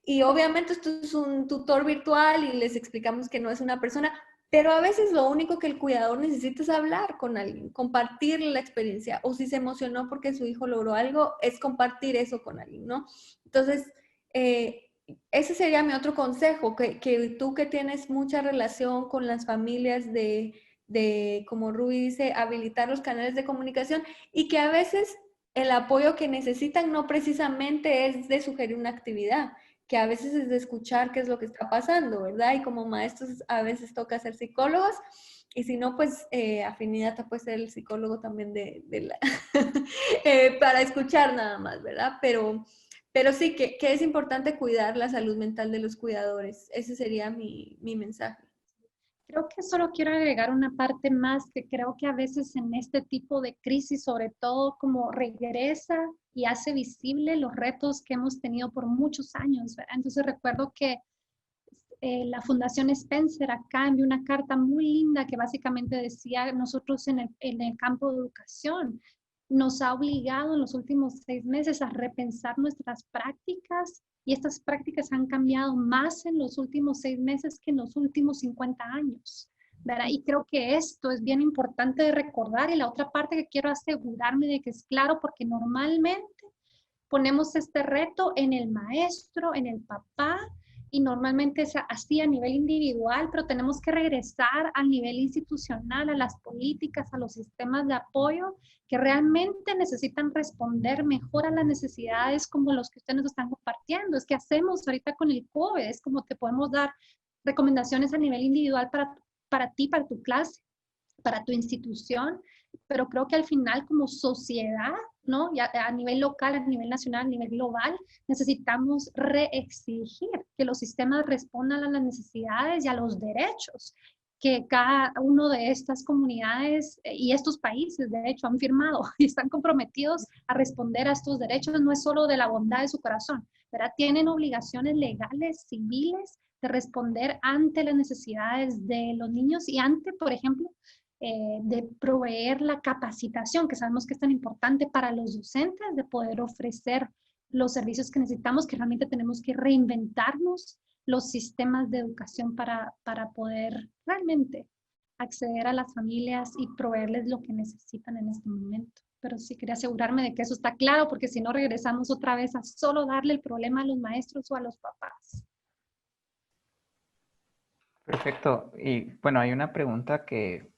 y obviamente esto es un tutor virtual y les explicamos que no es una persona, pero a veces lo único que el cuidador necesita es hablar con alguien, compartir la experiencia, o si se emocionó porque su hijo logró algo, es compartir eso con alguien, ¿no? Entonces, ese sería mi otro consejo, que tú que tienes mucha relación con las familias como Rui dice, habilitar los canales de comunicación, y que a veces el apoyo que necesitan no precisamente es de sugerir una actividad, que a veces es de escuchar qué es lo que está pasando, ¿verdad? Y como maestros a veces toca ser psicólogos, y si no, pues Afinidad puede ser el psicólogo también para escuchar nada más, ¿verdad? Pero sí que es importante cuidar la salud mental de los cuidadores. Ese sería mi mensaje. Creo que solo quiero agregar una parte más, que creo que a veces en este tipo de crisis, sobre todo como regresa y hace visible los retos que hemos tenido por muchos años, ¿verdad? Entonces recuerdo que la Fundación Spencer acá envió una carta muy linda que básicamente decía, nosotros en el campo de educación nos ha obligado en los últimos 6 meses a repensar nuestras prácticas, y estas prácticas han cambiado más en los últimos 6 meses que en los últimos 50 años, ¿verdad? Y creo que esto es bien importante de recordar. Y la otra parte que quiero asegurarme de que es claro, porque normalmente ponemos este reto en el maestro, en el papá, y normalmente es así a nivel individual, pero tenemos que regresar al nivel institucional, a las políticas, a los sistemas de apoyo que realmente necesitan responder mejor a las necesidades como los que ustedes nos están compartiendo. Es que hacemos ahorita con el COVID, es como te podemos dar recomendaciones a nivel individual para ti, para tu clase, para tu institución, pero creo que al final como sociedad, ¿no? Ya a nivel local, a nivel nacional, a nivel global, necesitamos reexigir que los sistemas respondan a las necesidades y a los derechos que cada uno de estas comunidades y estos países, de hecho, han firmado y están comprometidos a responder a estos derechos. No es solo de la bondad de su corazón, ¿verdad? Tienen obligaciones legales, civiles, de responder ante las necesidades de los niños y ante, por ejemplo, de proveer la capacitación, que sabemos que es tan importante para los docentes, de poder ofrecer los servicios que necesitamos, que realmente tenemos que reinventarnos los sistemas de educación para poder realmente acceder a las familias y proveerles lo que necesitan en este momento. Pero sí quería asegurarme de que eso está claro, porque si no regresamos otra vez a solo darle el problema a los maestros o a los papás. Perfecto. Y bueno, hay una pregunta que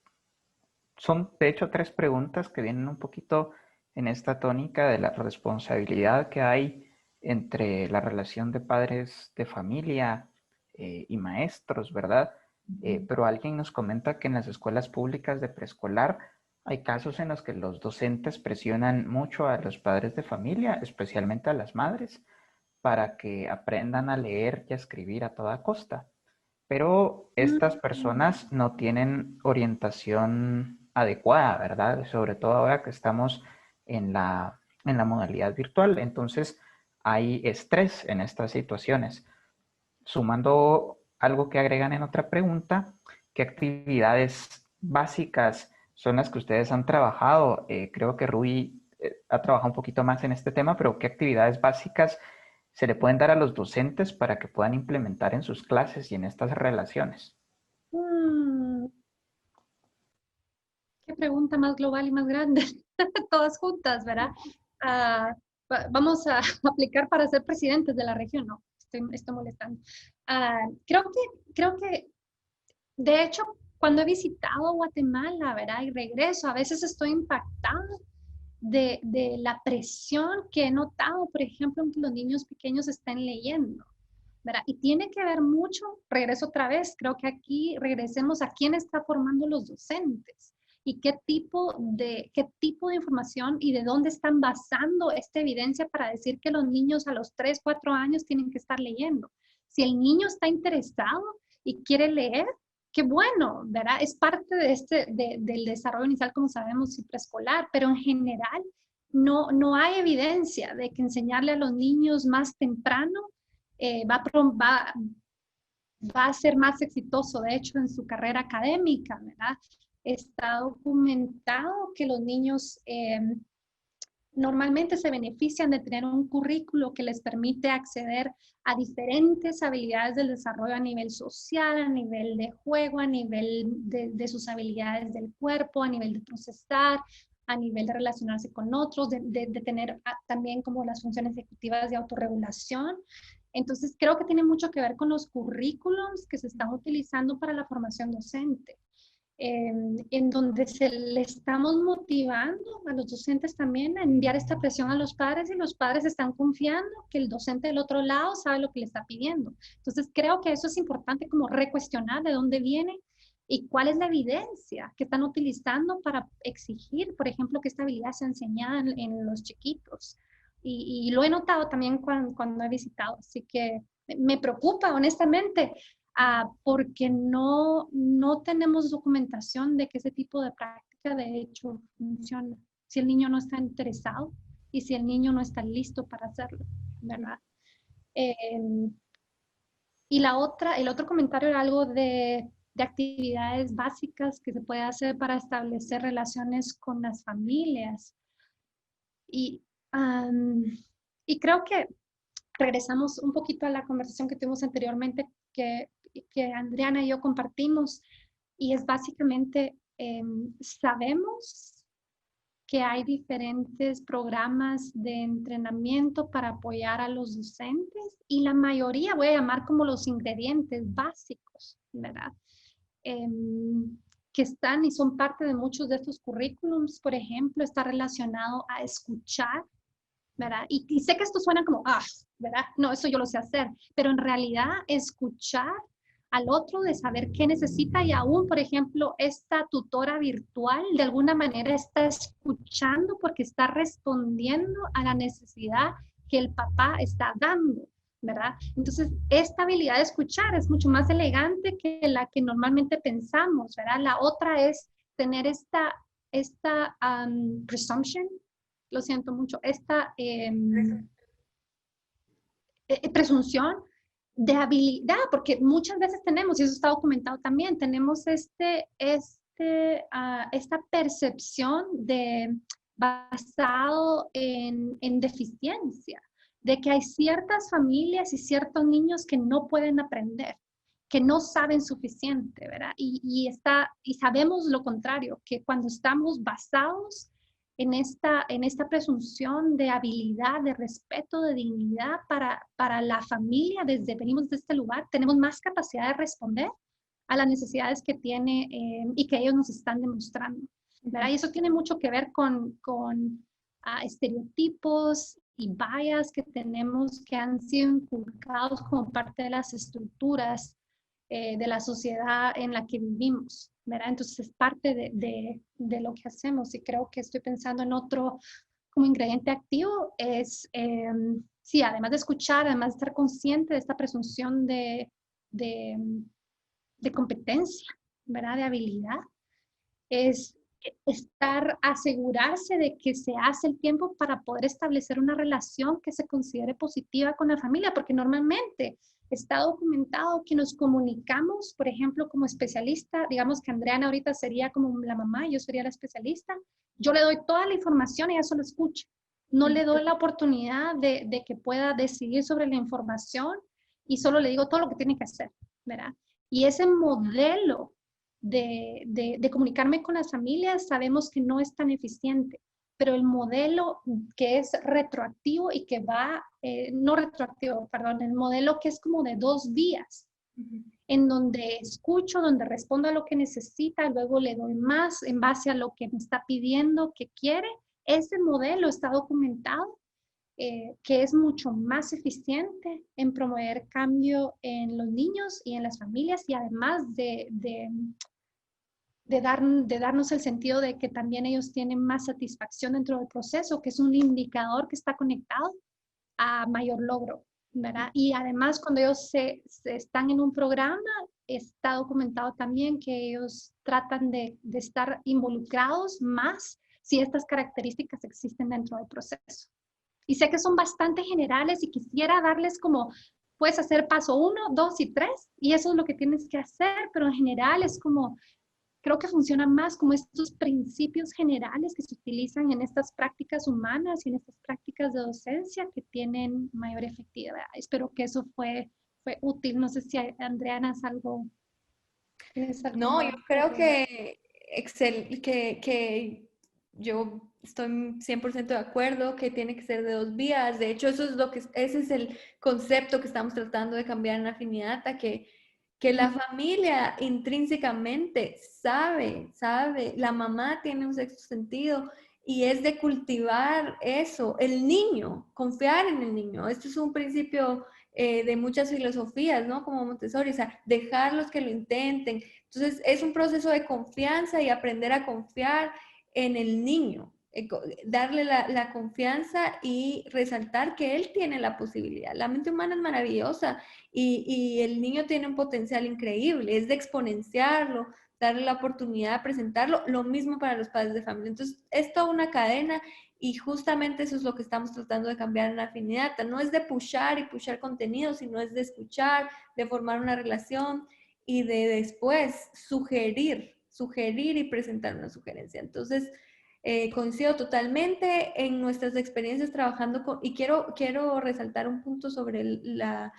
son, de hecho, 3 preguntas que vienen un poquito en esta tónica de la responsabilidad que hay entre la relación de padres de familia y maestros, ¿verdad? Pero alguien nos comenta que en las escuelas públicas de preescolar hay casos en los que los docentes presionan mucho a los padres de familia, especialmente a las madres, para que aprendan a leer y a escribir a toda costa. Pero estas personas no tienen orientación adecuada, ¿verdad? Sobre todo ahora que estamos en la modalidad virtual. Entonces hay estrés en estas situaciones. Sumando algo que agregan en otra pregunta, ¿qué actividades básicas son las que ustedes han trabajado? Creo que Rui ha trabajado un poquito más en este tema, pero ¿qué actividades básicas se le pueden dar a los docentes para que puedan implementar en sus clases y en estas relaciones? Mm, qué pregunta más global y más grande. Todas juntas, ¿verdad? Ah, vamos a aplicar para ser presidentes de la región. No, estoy molestando. Creo que, de hecho, cuando he visitado Guatemala, ¿verdad? Y regreso, a veces estoy impactada de la presión que he notado, por ejemplo, en que los niños pequeños estén leyendo, ¿verdad? Y tiene que ver mucho, regreso otra vez, creo que aquí regresemos a quién está formando los docentes y qué tipo de información y de dónde están basando esta evidencia para decir que los niños a los 3, 4 años tienen que estar leyendo. Si el niño está interesado y quiere leer, qué bueno, ¿verdad? Es parte del desarrollo inicial, como sabemos, y preescolar, pero en general no hay evidencia de que enseñarle a los niños más temprano va a ser más exitoso, de hecho, en su carrera académica, ¿verdad? Está documentado que los niños normalmente se benefician de tener un currículo que les permite acceder a diferentes habilidades del desarrollo a nivel social, a nivel de juego, a nivel de sus habilidades del cuerpo, a nivel de procesar, a nivel de relacionarse con otros, de tener también como las funciones ejecutivas de autorregulación. Entonces, creo que tiene mucho que ver con los currículums que se están utilizando para la formación docente, en donde se le estamos motivando a los docentes también a enviar esta presión a los padres y los padres están confiando que el docente del otro lado sabe lo que le está pidiendo. Entonces, creo que eso es importante como recuestionar de dónde viene y cuál es la evidencia que están utilizando para exigir, por ejemplo, que esta habilidad sea enseñada en los chiquitos. Y lo he notado también cuando he visitado, así que me preocupa honestamente, porque no tenemos documentación de que ese tipo de práctica de hecho funciona. Si el niño no está interesado y si el niño no está listo para hacerlo, ¿verdad? Eh, y el otro comentario era algo de actividades básicas que se puede hacer para establecer relaciones con las familias. Y, um, y creo que regresamos un poquito a la conversación que tuvimos anteriormente, que Adriana y yo compartimos, y es básicamente, sabemos que hay diferentes programas de entrenamiento para apoyar a los docentes y la mayoría, voy a llamar como los ingredientes básicos, ¿verdad? Que están y son parte de muchos de estos currículums, por ejemplo, está relacionado a escuchar, ¿verdad? Y sé que esto suena como, ¿verdad? No, eso yo lo sé hacer, pero en realidad escuchar al otro, de saber qué necesita y aún, por ejemplo, esta tutora virtual de alguna manera está escuchando porque está respondiendo a la necesidad que el papá está dando, ¿verdad? Entonces, esta habilidad de escuchar es mucho más elegante que la que normalmente pensamos, ¿verdad? La otra es tener esta presumption, lo siento mucho, esta presunción de habilidad, porque muchas veces tenemos, y eso está documentado también, tenemos esta percepción basado en deficiencia, de que hay ciertas familias y ciertos niños que no pueden aprender, que no saben suficiente, ¿verdad? Y sabemos lo contrario, que cuando estamos basados en esta presunción de habilidad, de respeto, de dignidad para la familia, desde venimos de este lugar, tenemos más capacidad de responder a las necesidades que tiene y que ellos nos están demostrando, ¿verdad? Y eso tiene mucho que ver con estereotipos y bias que tenemos que han sido inculcados como parte de las estructuras de la sociedad en la que vivimos, ¿verdad? Entonces es parte de lo que hacemos y creo que estoy pensando en otro como ingrediente activo es sí, además de escuchar, además de estar consciente de esta presunción de, de competencia, ¿verdad? De habilidad, es asegurarse de que se hace el tiempo para poder establecer una relación que se considere positiva con la familia, porque normalmente está documentado que nos comunicamos, por ejemplo, como especialista, digamos que Andreana ahorita sería como la mamá, yo sería la especialista, yo le doy toda la información y ella solo escucha. No le doy la oportunidad de que pueda decidir sobre la información y solo le digo todo lo que tiene que hacer, ¿verdad? Y ese modelo de comunicarme con las familias sabemos que no es tan eficiente, pero el modelo que es retroactivo y que va, no retroactivo, perdón, el modelo que es como de 2 días, en donde escucho, donde respondo a lo que necesita, luego le doy más en base a lo que me está pidiendo, que quiere, ese modelo está documentado, que es mucho más eficiente en promover cambio en los niños y en las familias y además de darnos el sentido de que también ellos tienen más satisfacción dentro del proceso, que es un indicador que está conectado a mayor logro, ¿verdad? Y además cuando ellos se están en un programa, está documentado también que ellos tratan de estar involucrados más si estas características existen dentro del proceso. Y sé que son bastante generales y quisiera darles como, puedes hacer paso 1, 2 y 3, y eso es lo que tienes que hacer, pero en general es como, creo que funciona más como estos principios generales que se utilizan en estas prácticas humanas y en estas prácticas de docencia que tienen mayor efectividad. Espero que eso fue útil. No sé si Andreana tienes algo No, yo más creo agregar. que yo estoy 100% de acuerdo que tiene que ser de 2 vías. De hecho, ese es el concepto que estamos tratando de cambiar en Afinidad, que la familia intrínsecamente sabe, la mamá tiene un sexto sentido y es de cultivar eso, el niño, confiar en el niño. Esto es un principio de muchas filosofías, ¿no? Como Montessori, o sea, dejarlos que lo intenten. Entonces, es un proceso de confianza y aprender a confiar en el niño, darle la confianza y resaltar que él tiene la posibilidad. La mente humana es maravillosa y el niño tiene un potencial increíble, es de exponenciarlo, darle la oportunidad de presentarlo, lo mismo para los padres de familia. Entonces, es toda una cadena y justamente eso es lo que estamos tratando de cambiar en Afinidad. No es de pushar y pushar contenido, sino es de escuchar, de formar una relación y de después sugerir y presentar una sugerencia. Entonces, coincido totalmente en nuestras experiencias trabajando con, y quiero resaltar un punto sobre la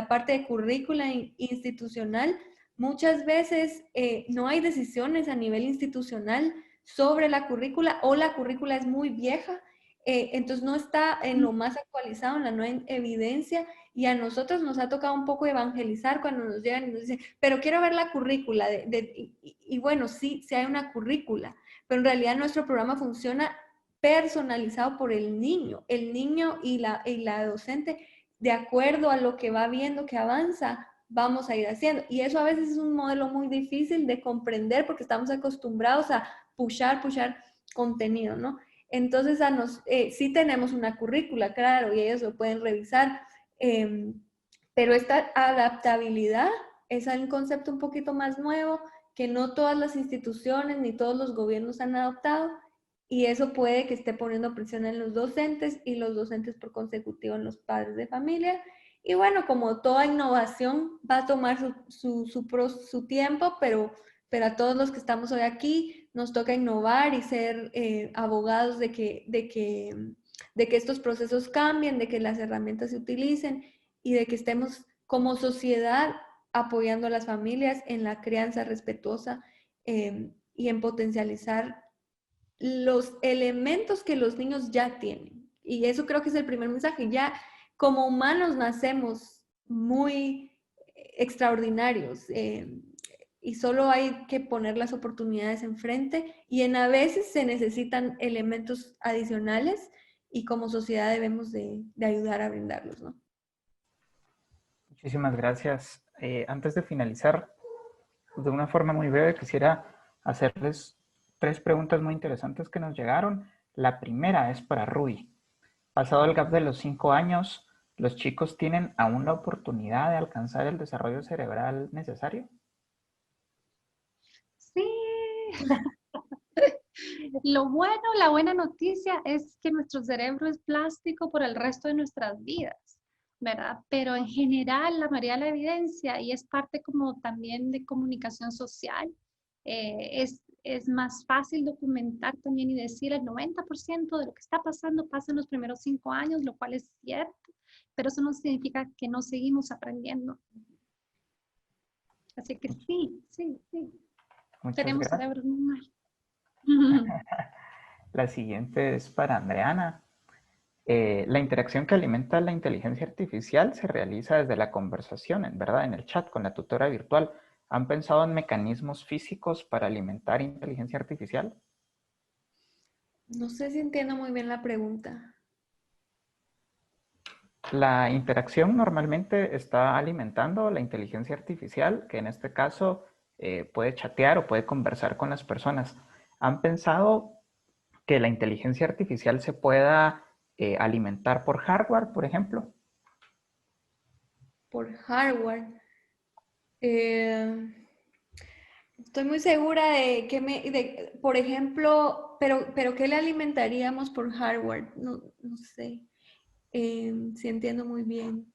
parte de currícula institucional. Muchas veces no hay decisiones a nivel institucional sobre la currícula o la currícula es muy vieja, entonces no está en lo más actualizado, en la nueva evidencia, y a nosotros nos ha tocado un poco evangelizar cuando nos llegan y nos dicen, pero quiero ver la currícula, y bueno, sí hay una currícula, pero en realidad nuestro programa funciona personalizado por el niño y la docente, de acuerdo a lo que va viendo que avanza, vamos a ir haciendo. Y eso a veces es un modelo muy difícil de comprender porque estamos acostumbrados a pushar contenido, ¿no? Entonces, sí tenemos una currícula, claro, y ellos lo pueden revisar, pero esta adaptabilidad es un concepto un poquito más nuevo que no todas las instituciones ni todos los gobiernos han adoptado, y eso puede que esté poniendo presión en los docentes y los docentes por consecutivo en los padres de familia. Y bueno, como toda innovación va a tomar su tiempo, pero a todos los que estamos hoy aquí nos toca innovar y ser abogados de que estos procesos cambien, de que las herramientas se utilicen y de que estemos como sociedad apoyando a las familias en la crianza respetuosa y en potencializar los elementos que los niños ya tienen. Y eso creo que es el primer mensaje. Ya como humanos nacemos muy extraordinarios y solo hay que poner las oportunidades enfrente y a veces se necesitan elementos adicionales y como sociedad debemos de ayudar a brindarlos, ¿no? Muchísimas gracias. Antes de finalizar, de una forma muy breve, quisiera hacerles 3 preguntas muy interesantes que nos llegaron. La primera es para Rui. Pasado el gap de los 5 años, ¿Los chicos tienen aún la oportunidad de alcanzar el desarrollo cerebral necesario? Sí. Lo bueno, la buena noticia es que nuestro cerebro es plástico por el resto de nuestras vidas, ¿verdad? Pero en general, la mayoría de la evidencia, y es parte como también de comunicación social, es más fácil documentar también y decir el 90% de lo que está pasando pasa en los primeros 5 años, lo cual es cierto, pero eso no significa que no seguimos aprendiendo. Así que sí, sí, sí, Muchas tenemos gracias. cerebros muy mal. La siguiente es para Andreana. La interacción que alimenta la inteligencia artificial se realiza desde la conversación, ¿verdad? En el chat con la tutora virtual. ¿Han pensado en mecanismos físicos para alimentar inteligencia artificial? No sé si entiendo muy bien la pregunta. La interacción normalmente está alimentando la inteligencia artificial, que en este caso puede chatear o puede conversar con las personas. ¿Han pensado que la inteligencia artificial se pueda alimentar por hardware, por ejemplo? Por hardware. Eh, Estoy muy segura de por ejemplo, pero ¿qué le alimentaríamos por hardware? No, no sé. Si entiendo muy bien.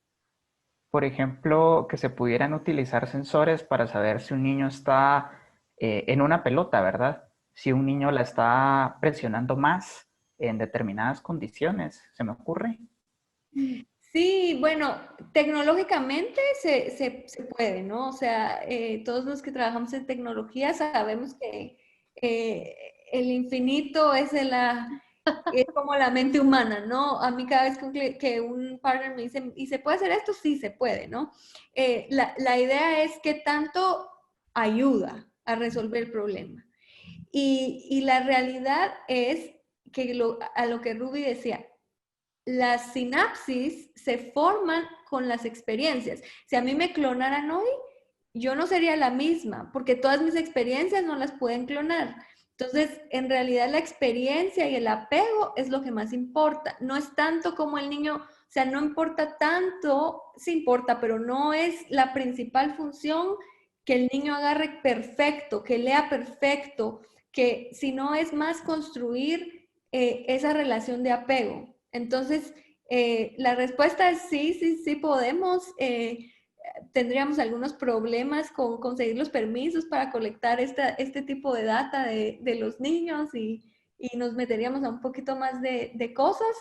Por ejemplo, que se pudieran utilizar sensores para saber si un niño está en una pelota, ¿verdad? Si un niño la está presionando más en determinadas condiciones, ¿se me ocurre? Sí, bueno, tecnológicamente se puede, ¿no? O sea, todos los que trabajamos en tecnología sabemos que el infinito es como la mente humana, ¿no? A mí cada vez que un partner me dice, ¿y se puede hacer esto? Sí, se puede, ¿no? La idea es que tanto ayuda a resolver el problema. Y la realidad es que a lo que Ruby decía, las sinapsis se forman con las experiencias. Si a mí me clonaran hoy, yo no sería la misma, porque todas mis experiencias no las pueden clonar. Entonces, en realidad la experiencia y el apego es lo que más importa. No es tanto como el niño, o sea, no importa tanto, sí importa, pero no es la principal función que el niño agarre perfecto, que lea perfecto, que si no es más construir esa relación de apego. Entonces, la respuesta es sí, sí, sí podemos. Tendríamos algunos problemas con conseguir los permisos para colectar este tipo de data de los niños y nos meteríamos a un poquito más de cosas.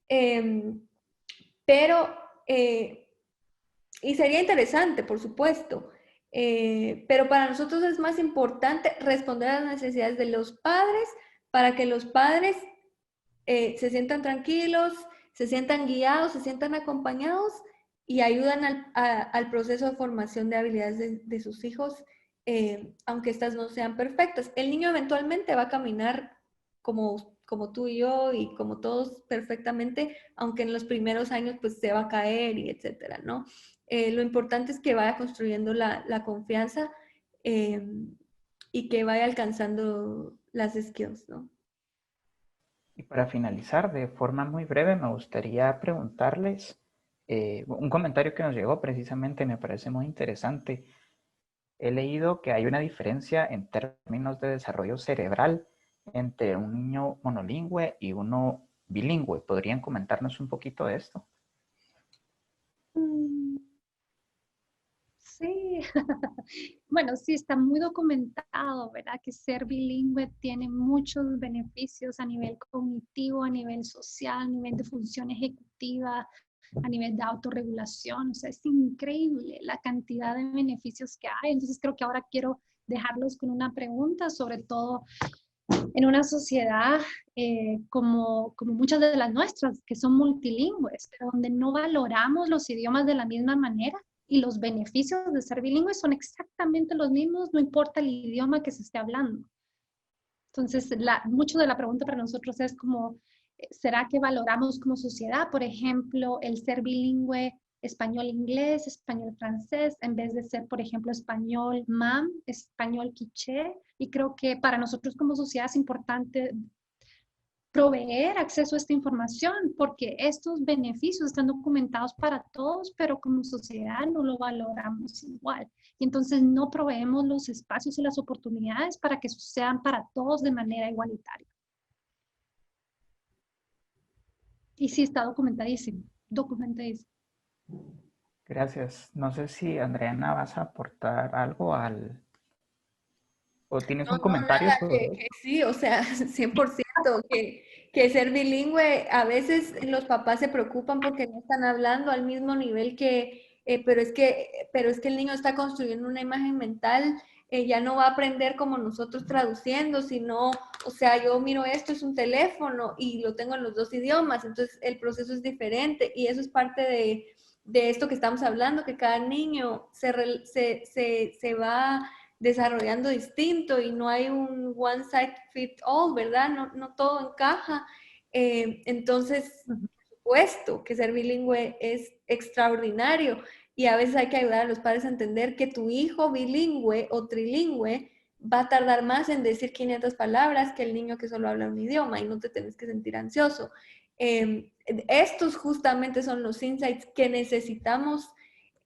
Eh, pero, y sería interesante, por supuesto, pero para nosotros es más importante responder a las necesidades de los padres para que los padres se sientan tranquilos, se sientan guiados, se sientan acompañados y ayudan al proceso de formación de habilidades de sus hijos, aunque estas no sean perfectas. El niño eventualmente va a caminar como tú y yo y como todos perfectamente, aunque en los primeros años pues se va a caer y etcétera, ¿no? Lo importante es que vaya construyendo la confianza y que vaya alcanzando las skills, ¿no? Y para finalizar, de forma muy breve, me gustaría preguntarles un comentario que nos llegó precisamente, me parece muy interesante. He leído que hay una diferencia en términos de desarrollo cerebral entre un niño monolingüe y uno bilingüe. ¿Podrían comentarnos un poquito de esto? Mm, sí, bueno, sí, está muy documentado, ¿verdad? Que ser bilingüe tiene muchos beneficios a nivel cognitivo, a nivel social, a nivel de función ejecutiva, a nivel de autorregulación. O sea, es increíble la cantidad de beneficios que hay. Entonces creo que ahora quiero dejarlos con una pregunta, sobre todo en una sociedad como muchas de las nuestras, que son multilingües, pero donde no valoramos los idiomas de la misma manera y los beneficios de ser bilingües son exactamente los mismos, no importa el idioma que se esté hablando. Entonces, mucho de la pregunta para nosotros es como, ¿será que valoramos como sociedad, por ejemplo, el ser bilingüe español-inglés, español-francés, en vez de ser, por ejemplo, español-mam, español-quiché? Y creo que para nosotros como sociedad es importante proveer acceso a esta información, porque estos beneficios están documentados para todos, pero como sociedad no lo valoramos igual. Y entonces no proveemos los espacios y las oportunidades para que sean para todos de manera igualitaria. Y sí, está documentadísimo, documentadísimo. Gracias. No sé si, Andreana, vas a aportar algo al... ¿O tienes No, un no, comentario nada, sobre eso? que sí, o sea, 100%, que ser bilingüe, a veces los papás se preocupan porque no están hablando al mismo nivel pero es que el niño está construyendo una imagen mental, ya no va a aprender como nosotros traduciendo, sino, o sea, yo miro esto, es un teléfono y lo tengo en los dos idiomas, entonces el proceso es diferente y eso es parte de esto que estamos hablando, que cada niño se va desarrollando distinto y no hay un one size fit all, ¿verdad? No, no todo encaja. Entonces, por supuesto que ser bilingüe es extraordinario y a veces hay que ayudar a los padres a entender que tu hijo bilingüe o trilingüe va a tardar más en decir 500 palabras que el niño que solo habla un idioma y no te tienes que sentir ansioso. Estos justamente son los insights que necesitamos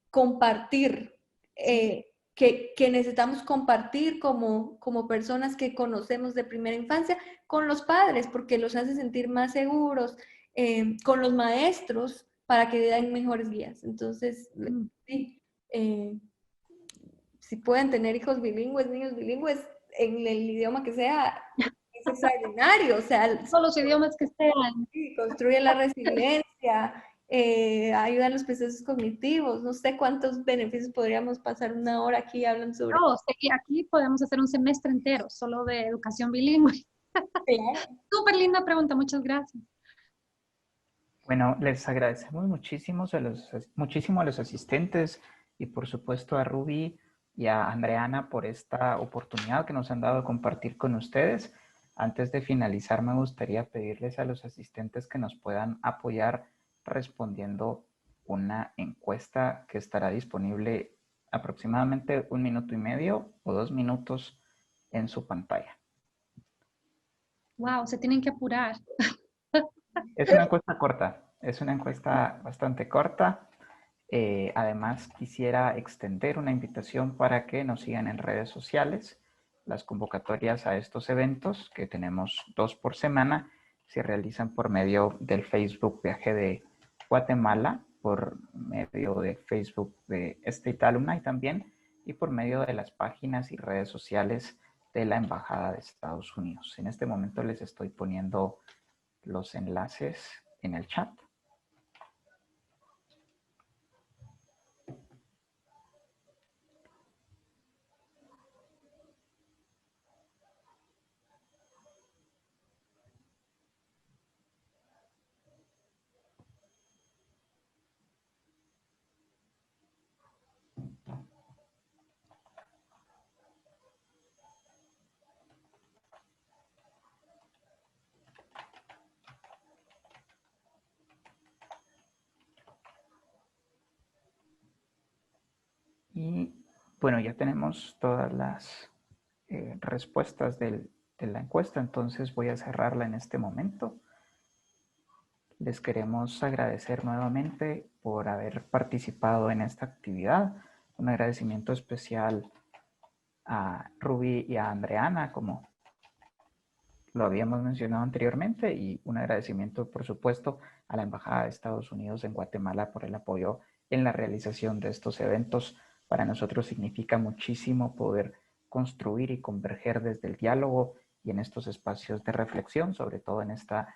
compartir, que necesitamos compartir como personas que conocemos de primera infancia con los padres, porque los hace sentir más seguros, con los maestros, para que den mejores guías. Entonces, sí, si pueden tener hijos bilingües, niños bilingües, en el idioma que sea, es extraordinario. O sea, Todos los idiomas que sean. sí, construye la resiliencia, ayuda en los procesos cognitivos. No sé cuántos beneficios podríamos pasar una hora aquí hablando sobre. No, sí, aquí podemos hacer un semestre entero solo de educación bilingüe. Claro. Súper linda pregunta, muchas gracias. Bueno, les agradecemos muchísimo a los asistentes y por supuesto a Ruby y a Andreana por esta oportunidad que nos han dado de compartir con ustedes. Antes de finalizar, me gustaría pedirles a los asistentes que nos puedan apoyar respondiendo una encuesta que estará disponible aproximadamente 1,5 minutos o 2 minutos en su pantalla. Wow, se tienen que apurar. Es una encuesta corta, es una encuesta bastante corta. Además, quisiera extender una invitación para que nos sigan en redes sociales. Las convocatorias a estos eventos, que tenemos 2 por semana, se realizan por medio del Facebook Viaje de Guatemala, por medio de Facebook de State Alumni también, y por medio de las páginas y redes sociales de la Embajada de Estados Unidos. En este momento les estoy poniendo los enlaces en el chat. Y bueno, ya tenemos todas las respuestas de la encuesta, entonces voy a cerrarla en este momento. Les queremos agradecer nuevamente por haber participado en esta actividad. Un agradecimiento especial a Ruby y a Andreana, como lo habíamos mencionado anteriormente, y un agradecimiento, por supuesto, a la Embajada de Estados Unidos en Guatemala por el apoyo en la realización de estos eventos. Para nosotros significa muchísimo poder construir y converger desde el diálogo y en estos espacios de reflexión, sobre todo en esta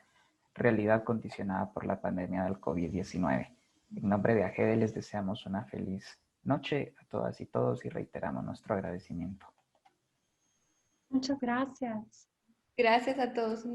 realidad condicionada por la pandemia del COVID-19. En nombre de AGEDE les deseamos una feliz noche a todas y todos y reiteramos nuestro agradecimiento. Muchas gracias. Gracias a todos.